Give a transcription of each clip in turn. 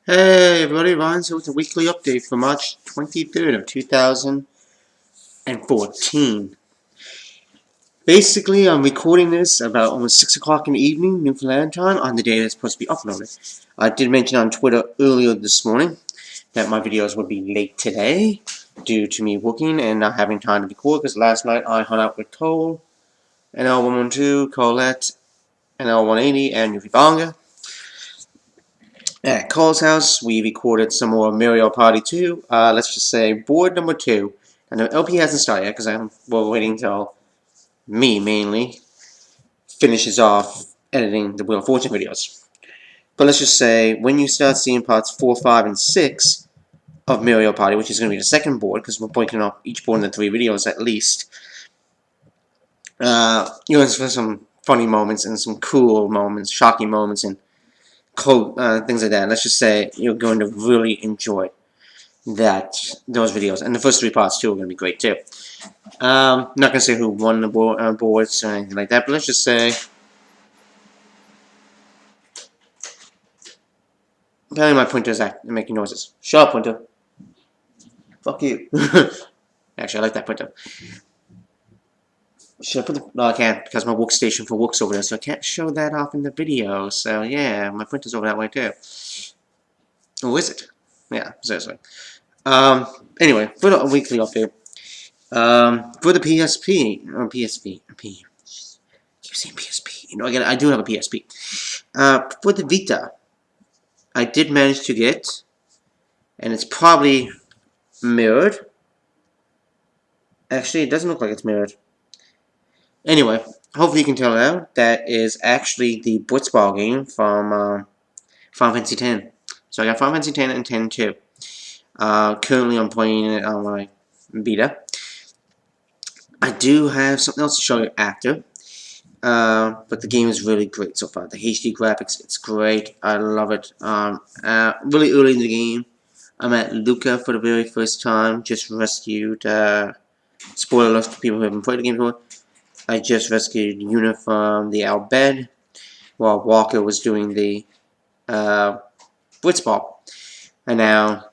Hey everybody, Ryan. So it's a weekly update for March 23rd of 2014. Basically, I'm recording this about almost 6 o'clock in the evening, Newfoundland time, on the day that's supposed to be uploaded. I did mention on Twitter earlier this morning that my videos would be late today due to me working and not having time to record, because last night I hung out with Cole, NL112, Colette, NL180, and Yuffie Bonga. At Cole's house, we recorded some more Mario Party 2. Let's just say board number 2. And the LP hasn't started yet because we're waiting until me, mainly, finishes off editing the Wheel of Fortune videos. But let's just say when you start seeing parts 4, 5, and 6 of Mario Party, which is going to be the second board because we're breaking up each board into 3 videos at least, you're going to see some funny moments and some cool moments, shocking moments, and cool things like that. Let's just say you're going to really enjoy those videos, and the first 3 parts too are going to be great too. Not going to say who won the boards or anything like that, but let's just say apparently my pointer is making noises. Shut up, pointer. Fuck you. Actually, I like that pointer. Should I put the... No, I can't, because my workstation for work's over there, so I can't show that off in the video. So yeah, my pointer's over that way too. Oh, is it? Yeah, seriously. Anyway, for the weekly update, for the PSP, or PSP, keep saying PSP, you know, again, I do have a PSP. For the Vita, I did manage to get, and it's probably mirrored. Actually, it doesn't look like it's mirrored. Anyway, hopefully you can tell now, that is actually the Blitzball game from Final Fantasy X. So I got Final Fantasy X and 10 too. Currently I'm playing it on my Vita. I do have something else to show you after. But the game is really great so far. The HD graphics, it's great. I love it. Really early in the game, I'm at Luca for the very first time. Just rescued, spoiler alert for people who haven't played the game before, I just rescued Yuna from the Al Bhed while Walker was doing the Blitzball. And now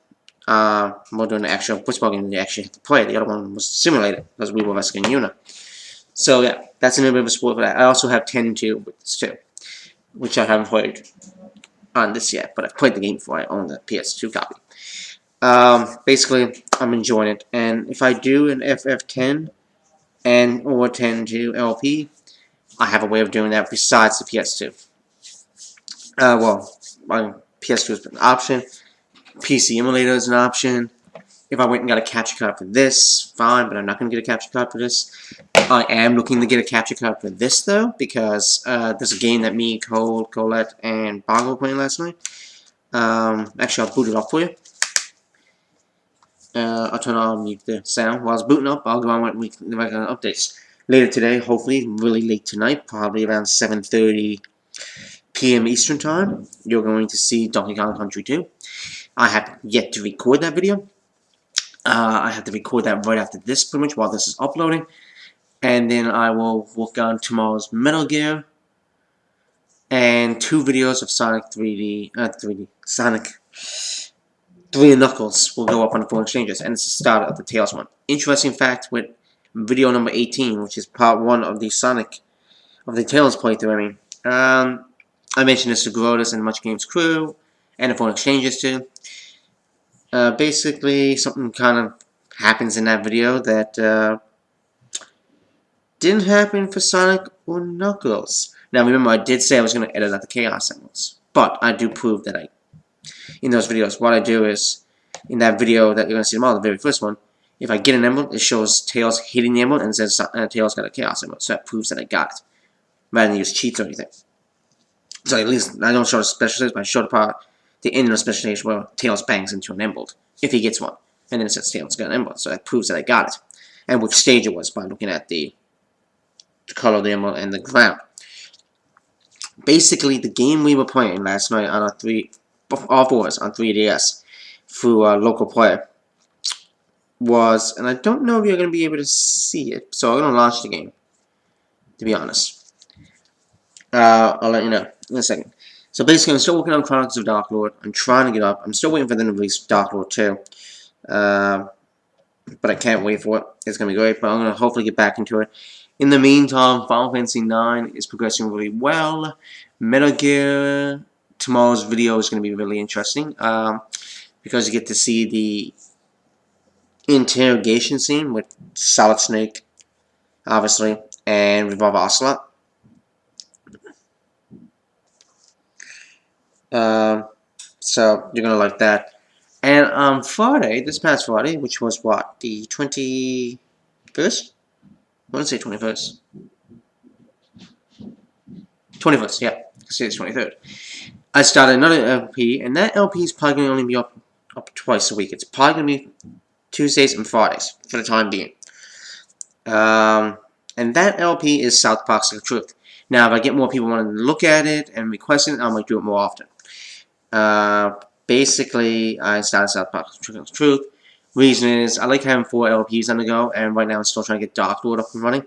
we're doing the actual Blitzball game that you actually have to play. The other one was simulated because we were rescuing Yuna. So yeah, that's a little bit of a spoiler for that. I also have 10-2 with this too, which I haven't played on this yet, but I've played the game before. I own the PS2 copy. Basically, I'm enjoying it, and if I do an FF10 and or 10-2 LP, I have a way of doing that besides the PS2. Well, my PS2 is an option. PC emulator is an option. If I went and got a capture card for this, fine, but I'm not going to get a capture card for this. I am looking to get a capture card for this, though, because there's a game that me, Cole, Colette, and Bongo were playing last night. Actually, I'll boot it up for you. I'll turn on the sound while it's booting up. I'll go on with weekly updates. Later today, hopefully, really late tonight, probably around 7:30 p.m. Eastern Time, you're going to see Donkey Kong Country 2. I have yet to record that video. I have to record that right after this, pretty much, while this is uploading. And then I will work on tomorrow's Metal Gear. And 2 videos of Sonic 3D, Sonic 3 and Knuckles will go up on the phone exchanges. And it's the start of the Tails one. Interesting fact with video number 18, which is part 1 of the Tails playthrough, I mentioned this to Grotus and Much Games crew, and the phone exchanges too. Basically, something kind of happens in that video that didn't happen for Sonic or Knuckles. Now, remember, I did say I was going to edit out the Chaos Emeralds, but I do prove that in those videos, what I do is, in that video that you're going to see tomorrow, the very first one, if I get an emerald, it shows Tails hitting the emerald and it says Tails got a Chaos Emerald, so that proves that I got it, rather than use cheats or anything. So at least I don't show the special stage, but I show the part, the end of the special stage where Tails bangs into an emerald, if he gets one. And then it says Tails got an emerald, so that proves that I got it. And which stage it was by looking at the color of the emerald and the ground. Basically, the game we were playing last night on all 4s on 3DS through a local player was, and I don't know if you're going to be able to see it, so I'm going to launch the game, to be honest. I'll let you know in a second. So basically, I'm still working on Chronicles of Dark Lord. I'm trying to get up. I'm still waiting for them to release Dark Lord 2. But I can't wait for it. It's going to be great, but I'm going to hopefully get back into it. In the meantime, Final Fantasy IX is progressing really well. Metal Gear, tomorrow's video is going to be really interesting, because you get to see the interrogation scene with Solid Snake, obviously, and Revolver Ocelot. So you're going to like that. And on Friday, this past Friday, which was what, the 21st? I want to say 21st. 21st, yeah. I say it's 23rd. I started another LP, and that LP is probably going to only be up twice a week. It's probably going to be Tuesdays and Fridays for the time being. And that LP is South Park Stick of Truth. Now, if I get more people wanting to look at it and request it, I might do it more often. Basically, I started South Park Stick of Truth. Reason is, I like having 4 LPs on the go, and right now I'm still trying to get Dark Lord up and running.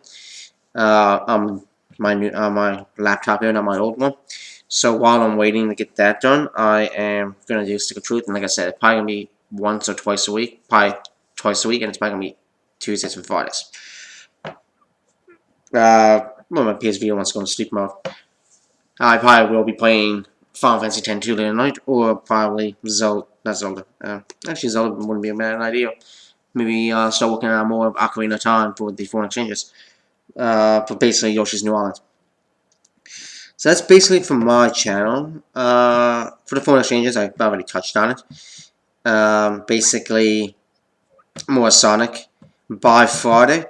My laptop here, not my old one. So while I'm waiting to get that done, I am going to do Stick of Truth. And like I said, it's probably going to be once or twice a week. Probably twice a week, and it's probably going to be Tuesdays and Fridays. Well, my PSV wants to go into sleep mode. I probably will be playing Final Fantasy X later tonight, or probably Zelda. Not Zelda. Actually, Zelda wouldn't be a bad idea. Maybe start working on more of Ocarina of Time for the foreign exchanges. For basically Yoshi's New Island. So that's basically from my channel. For the foreign exchanges, I've already touched on it. Basically, more Sonic. By Friday,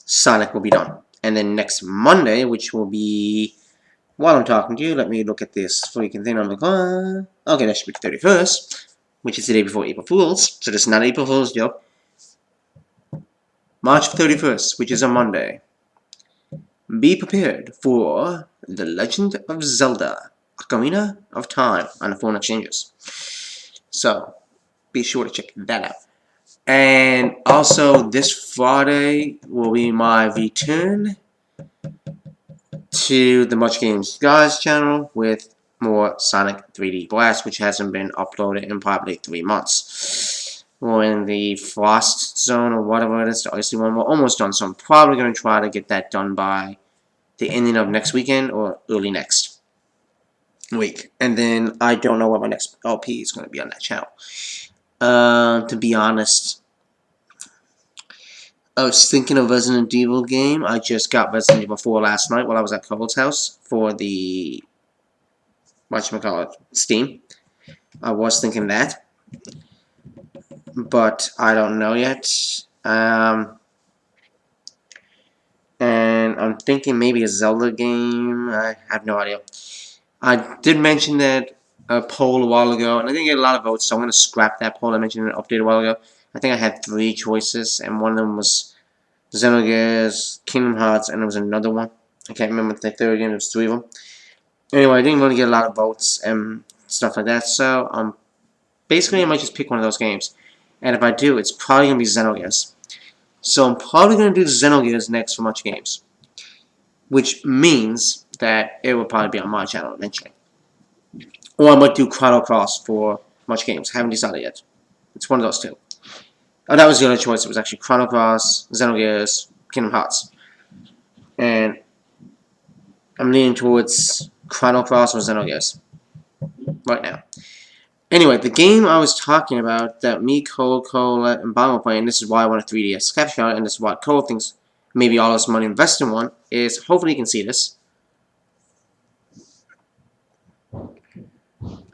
Sonic will be done. And then next Monday, which will be, while I'm talking to you, let me look at this freaking thing. I'm like, okay, that should be the 31st, which is the day before April Fool's. So this is not April Fool's joke. March 31st, which is a Monday. Be prepared for The Legend of Zelda, Ocarina of Time on the foreign exchanges. So, be sure to check that out. And also, this Friday will be my return to the Much Games Guys channel with more Sonic 3D Blast, which hasn't been uploaded in probably 3 months. We're in the Frost Zone or whatever it is, the Icy one. We're almost done, so I'm probably going to try to get that done by the ending of next weekend or early next week. And then I don't know what my next LP is going to be on that channel. To be honest, I was thinking of Resident Evil game. I just got Resident Evil 4 last night while I was at Cole's house for the, whatchamacallit, Steam. I was thinking that, but I don't know yet. And I'm thinking maybe a Zelda game. I have no idea. I did mention that poll a while ago, and I didn't get a lot of votes, so I'm going to scrap that poll I mentioned in an update a while ago. I think I had 3 choices, and one of them was Xenogears, Kingdom Hearts, and there was another one. I can't remember the third game. There was 3 of them. Anyway, I didn't really get a lot of votes and stuff like that, so basically I might just pick one of those games. And if I do, it's probably going to be Xenogears. So I'm probably going to do Xenogears next for Much Games, which means that it will probably be on my channel eventually. Or I might do Chrono Cross for Much Games. Haven't decided yet. It's one of those 2. Oh, that was the other choice. It was actually Chrono Cross, Xenogears, Kingdom Hearts. And I'm leaning towards Chrono Cross or Xenogears right now. Anyway, the game I was talking about that me, Cole, and Bob were playing, this is why I want a 3DS capture card, and this is why Cole thinks maybe all this money invest in one, is hopefully you can see this.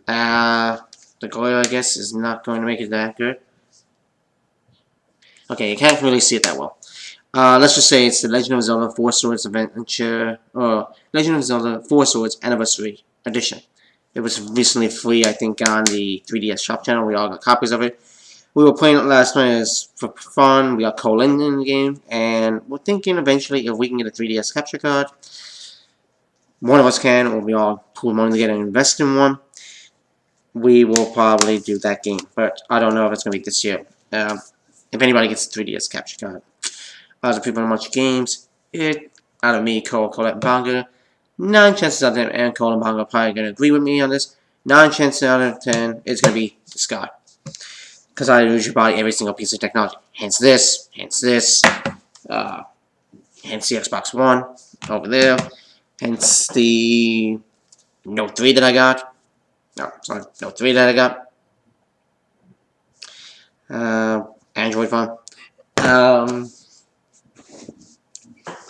The glare, I guess, is not going to make it that good. Okay, you can't really see it that well. Let's just say it's the Legend of Zelda 4 Swords Adventure, or Legend of Zelda 4 Swords Anniversary Edition. It was recently free, I think, on the 3DS Shop channel. We all got copies of it. We were playing it last night as for fun. We got Cole in the game, and we're thinking eventually if we can get a 3DS capture card, one of us can, or we all pool money together and invest in one. We will probably do that game, but I don't know if it's going to be this year. If anybody gets a 3DS capture card. Other people in Much Games, out of me, Cole, Colette, Bonga, 9 chances out of 10, and Colin Bong are probably going to agree with me on this. 9 chances out of 10, it's going to be this guy. Because I usually buy every single piece of technology. Hence this, hence the Xbox One over there, hence the Note 3 that I got. No, sorry, Note 3 that I got. Android phone.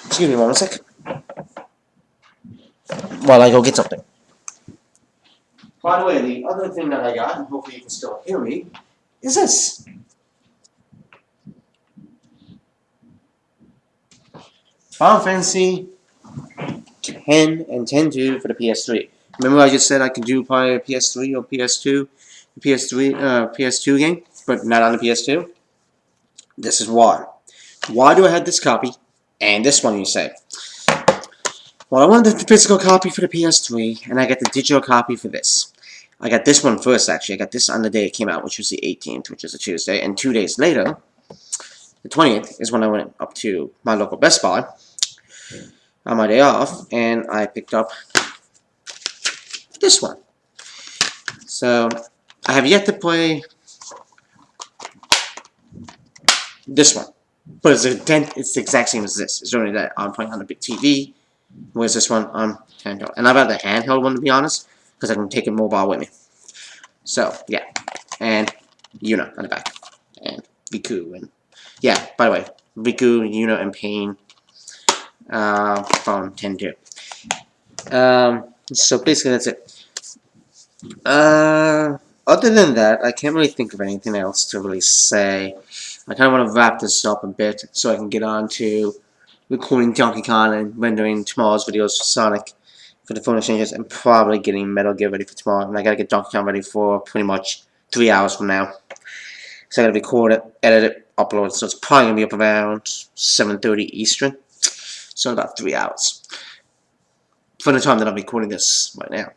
Excuse me 1 sec. While I go get something. By the way, the other thing that I got, and hopefully you can still hear me, is this. Final Fantasy 10 and 10-2 for the PS3. Remember I just said I could do probably a PS3 or PS2, PS2 game, but not on the PS2? This is why. Why do I have this copy and this one, you say? Well, I wanted the physical copy for the PS3, and I got the digital copy for this. I got this one first, actually. I got this on the day it came out, which was the 18th, which is a Tuesday, and 2 days later, the 20th, is when I went up to my local Best Buy on my day off, and I picked up this one. So, I have yet to play this one, but it's the exact same as this. It's only that I'm playing on a big TV, whereas this one on handheld. And I've got the handheld one, to be honest, because I can take it mobile with me. So, yeah. And Yuna on the back. And Riku. And yeah, by the way, Riku, Yuna, and Pain from 10-2. So basically that's it. Other than that, I can't really think of anything else to really say. I kind of want to wrap this up a bit so I can get on to recording Donkey Kong and rendering tomorrow's videos for Sonic for the phone exchanges, and probably getting Metal Gear ready for tomorrow. And I gotta get Donkey Kong ready for pretty much 3 hours from now. So I gotta record it, edit it, upload it. So it's probably gonna be up around 7:30 Eastern. So in about 3 hours. From the time that I'm recording this right now.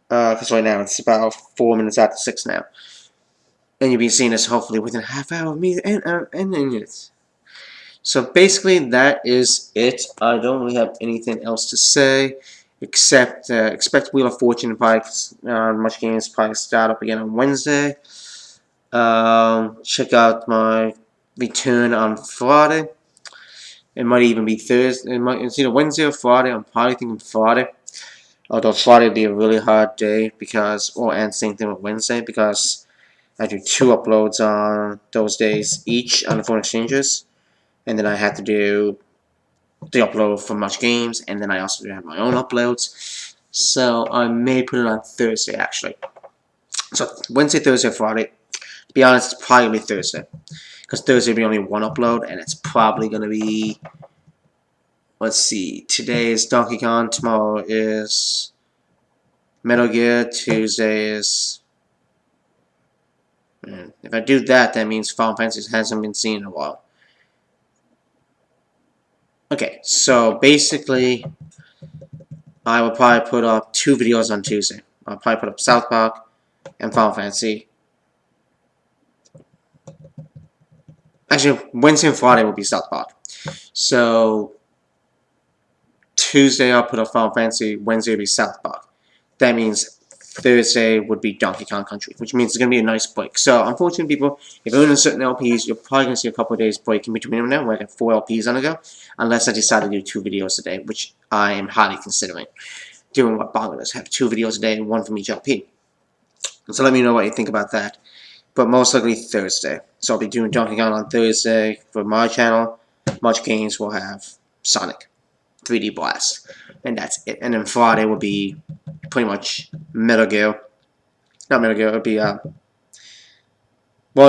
Because right now it's about 4 minutes after 6 now. And you'll be seeing this hopefully within a half hour of me ending it. So basically that is it. I don't really have anything else to say. Except expect Wheel of Fortune probably Much Games probably start up again on Wednesday. Check out my return on Friday. It might even be Thursday. It's either Wednesday or Friday. I'm probably thinking Friday. Although Friday would be a really hard day and same thing with Wednesday, because I do 2 uploads on those days each on the phone exchanges, and then I have to do the upload for Much Games, and then I also have my own uploads. So I may put it on Thursday, actually. So Wednesday, Thursday, Friday. To be honest, it's probably Thursday, because Thursday will be only 1 upload, and it's probably going to be, let's see, today is Donkey Kong, tomorrow is Metal Gear, Tuesday is, if I do that, that means Final Fantasy hasn't been seen in a while. Okay, so basically, I will probably put up 2 videos on Tuesday. I'll probably put up South Park and Final Fantasy. Actually, Wednesday and Friday will be South Park. So, Tuesday I'll put up Final Fantasy, Wednesday will be South Park. That means Thursday would be Donkey Kong Country, which means it's going to be a nice break. So, unfortunately, people, if you're in certain LPs, you're probably going to see a couple of days break in between them now, where I got 4 LPs on the go, unless I decide to do 2 videos a day, which I am highly considering doing what Bongo does, have 2 videos a day, 1 from each LP. So let me know what you think about that. But most likely Thursday. So I'll be doing Donkey Kong on Thursday for my channel. Much Games will have Sonic 3D Blast. And that's it. And then Friday will be pretty much Metal Gear. Not Metal Gear, it'll be, well,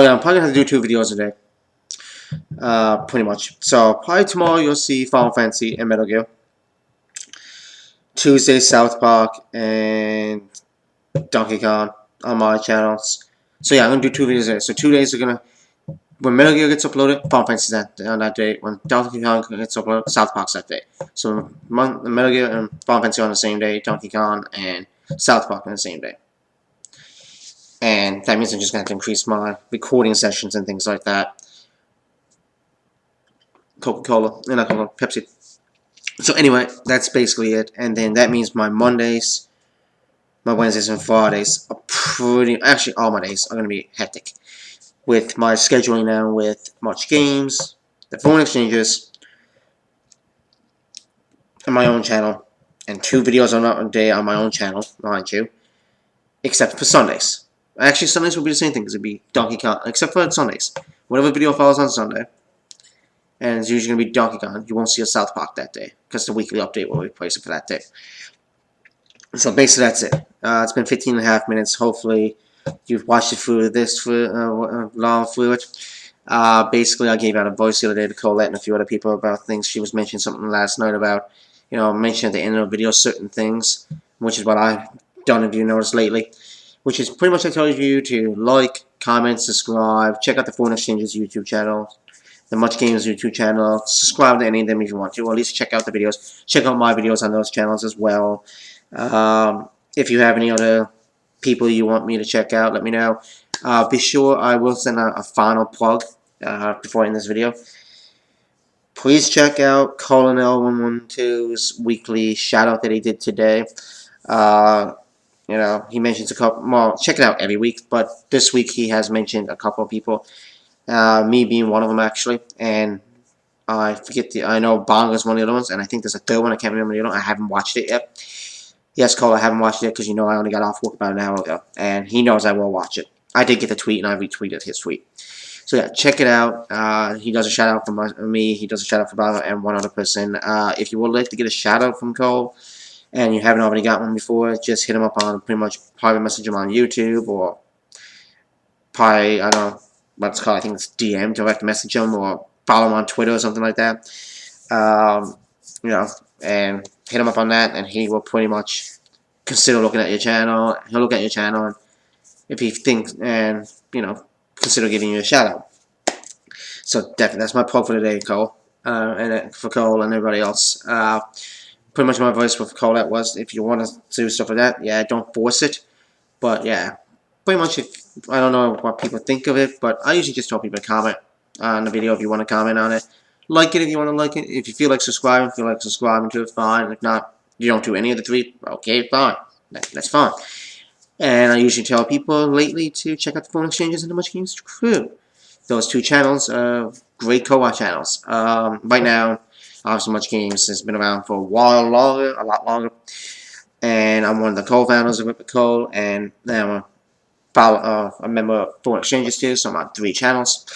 yeah, I'm probably going to have to do 2 videos a day. Pretty much. So, probably tomorrow you'll see Final Fantasy and Metal Gear. Tuesday, South Park and Donkey Kong on my channels. So, yeah, I'm going to do 2 videos a day. So, 2 days are going to, when Metal Gear gets uploaded, Final Fantasy's on that day. When Donkey Kong gets uploaded, South Park's that day. So, Metal Gear and Final Fantasy on the same day, Donkey Kong and South Park on the same day. And that means I'm just going to have to increase my recording sessions and things like that. Coca-Cola, not Coca-Cola, Pepsi. So anyway, that's basically it. And then that means my Mondays, my Wednesdays, and Fridays are actually all my days are going to be hectic. With my scheduling now with March Games, the phone exchanges, and my own channel, and 2 videos on a day on my own channel, mind you, except for Sundays. Actually, Sundays will be the same thing, because it'll be Donkey Kong, except for Sundays. Whatever video follows on Sunday, and it's usually going to be Donkey Kong, you won't see a South Park that day, because the weekly update will replace it for that day. So basically that's it. It's been 15.5 minutes. Hopefully you've watched it through this long through it. Basically I gave out a voice the other day to Colette and a few other people about things. She was mentioning something last night about, mentioning at the end of the video certain things, which is what I've done, if you noticed lately. Which is pretty much I told you to like, comment, subscribe, check out the Foreign Exchanges YouTube channel, the Much Games YouTube channel, subscribe to any of them if you want to, or at least check out the videos. Check out my videos on those channels as well. If you have any other people you want me to check out, let me know. Be sure I will send a final plug before I end this video. Please check out Colonel112's weekly shout out that he did today. He mentions a couple. Well, check it out every week, but this week he has mentioned a couple of people. Me being one of them actually, and I forget I know Bonga's one of the other ones, and I think there's a third one. I can't remember the other one. I haven't watched it yet. Yes, Cole, I haven't watched it because I only got off work about an hour ago, and he knows I will watch it. I did get the tweet, and I retweeted his tweet. So yeah, check it out. He does a shout out from me. He does a shout out for Bonga and one other person. If you would like to get a shout out from Cole, and you haven't already got one before, just hit him up on pretty much private message him on YouTube, or probably, I don't know what it's called, I think it's DM, direct message him, or follow him on Twitter or something like that. And hit him up on that, and he will pretty much consider looking at your channel. He'll look at your channel, and if he thinks, and consider giving you a shout out. So definitely, that's my plug for today, Cole, and for Cole and everybody else. Pretty much my advice with Colette was, if you want to do stuff like that, yeah, don't force it. But yeah, pretty much, I don't know what people think of it, but I usually just tell people to comment on the video if you want to comment on it. Like it if you want to like it. If you feel like subscribing to it, fine. If not, you don't do any of the 3, okay, fine. That's fine. And I usually tell people lately to check out the Foreign Exchanges and the Much Games crew. Those 2 channels are great co-op channels. Right now, obviously Much Games has been around for a lot longer. And I'm one of the co-founders of it with Cole, and now I'm a member of Foreign Exchanges too, so I'm on 3 channels.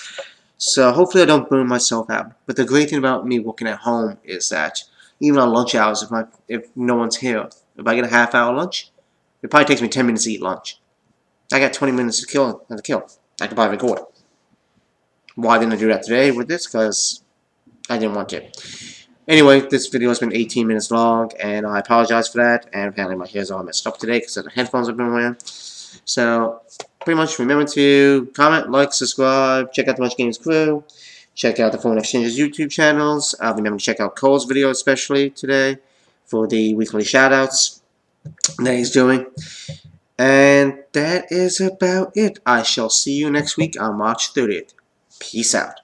So hopefully I don't burn myself out. But the great thing about me working at home is that even on lunch hours, if no one's here, if I get a half-hour lunch, it probably takes me 10 minutes to eat lunch. I got 20 minutes to kill. I can probably record. Why didn't I do that today with this? Because I didn't want to. Anyway, this video has been 18 minutes long, and I apologize for that. And apparently my hair's all messed up today because of the headphones I've been wearing. So, pretty much remember to comment, like, subscribe, check out the Much Games crew, check out the Foreign Exchanges YouTube channels. Remember to check out Cole's video especially today for the weekly shoutouts that he's doing. And that is about it. I shall see you next week on March 30th. Peace out.